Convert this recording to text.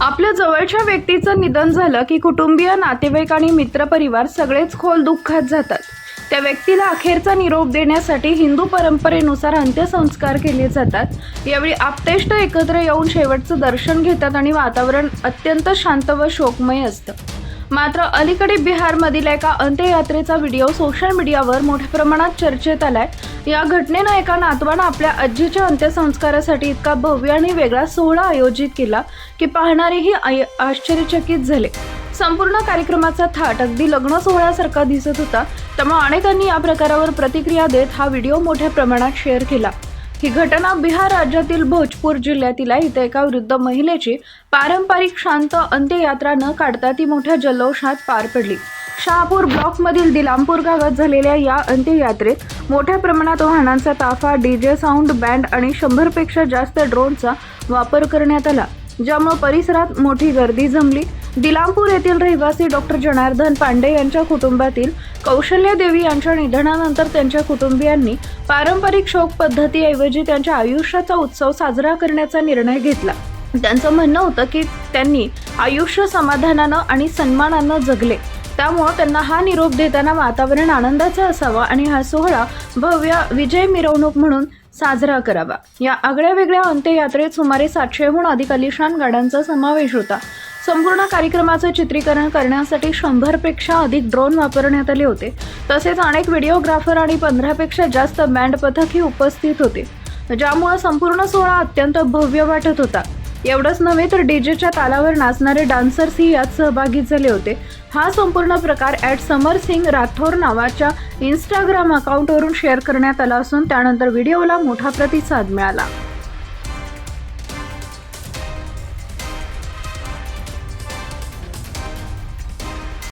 आपल्या जवळच्या व्यक्तीचं निधन झालं की कुटुंबीय, नातेवाईक आणि मित्रपरिवार सगळेच खोल दुःखात जातात. त्या व्यक्तीला अखेरचा निरोप देण्यासाठी हिंदू परंपरेनुसार अंत्यसंस्कार केले जातात. यावेळी आप्तेष्ट एकत्र येऊन शेवटचं दर्शन घेतात आणि वातावरण अत्यंत शांत व शोकमय असतं. मात्र अलीकडे बिहारमधील एका अंत्ययात्रेचा व्हिडिओ सोशल मीडियावर मोठ्या प्रमाणात चर्चेत आलाय. या घटनेनं एका नातवानं आपल्या आजीच्या अंत्यसंस्कारासाठी इतका भव्य आणि वेगळा सोहळा आयोजित केला की पाहणारेही आश्चर्यचकित झाले. संपूर्ण कार्यक्रमाचा थाट अगदी लग्न सोहळ्यासारखा दिसत होता. त्यामुळे अनेकांनी या प्रकारावर प्रतिक्रिया देत हा व्हिडिओ मोठ्या प्रमाणात शेअर केला. ही घटना बिहार राज्यातील भोजपूर जिल्ह्यातील आहे. इथे एका वृद्ध महिलेची पारंपरिक शांत अंत्ययात्रा न काढता ती मोठ्या जल्लोषात पार पडली. शहापूर ब्लॉकमधील दिलामपूर गावात झालेल्या या अंत्ययात्रेत मोठ्या प्रमाणात वाहनांचा ताफा, डीजे, साऊंड बँड आणि 100 पेक्षा जास्त ड्रोनचा वापर करण्यात आला, ज्यामुळे परिसरात मोठी गर्दी जमली. दिलामपूर येथील रहिवासी डॉक्टर जनार्दन पांडे यांच्या कुटुंबातील कौशल्य देवी यांच्या निधनानंतर त्यांच्या कुटुंबियांनी पारंपरिक शोक पद्धतीऐवजी त्यांच्या आयुष्याचा उत्सव साजरा करण्याचा निर्णय घेतला. त्यांचं म्हणणं होतं की त्यांनी आयुष्य समाधानानं आणि सन्मानानं जगले, त्यामुळे त्यांना हा निरोप देताना वातावरण आनंदाचं असावं आणि हा सोहळा भव्य विजय मिरवणूक म्हणून साजरा करावा. या आगळ्या वेगळ्या अंत्ययात्रेत सुमारे 700हून अधिक आलिशान गाड्यांचा समावेश होता. संपूर्ण कार्यक्रमाचं चित्रीकरण करण्यासाठी 100 पेक्षा अधिक ड्रोन वापरण्यात आले होते. तसेच अनेक व्हिडिओग्राफर आणि 15 पेक्षा जास्त बँड पथकही उपस्थित होते, ज्यामुळे संपूर्ण सोहळा अत्यंत भव्य वाटत होता. एवढंच नव्हे तर डीजेच्या तालावर नाचणारे डान्सर्सही यात सहभागी झाले होते. हा संपूर्ण प्रकार @समरसिंग राठोर नावाच्या इंस्टाग्राम अकाउंटवरून शेअर करण्यात आला असून त्यानंतर व्हिडिओला मोठा प्रतिसाद मिळाला.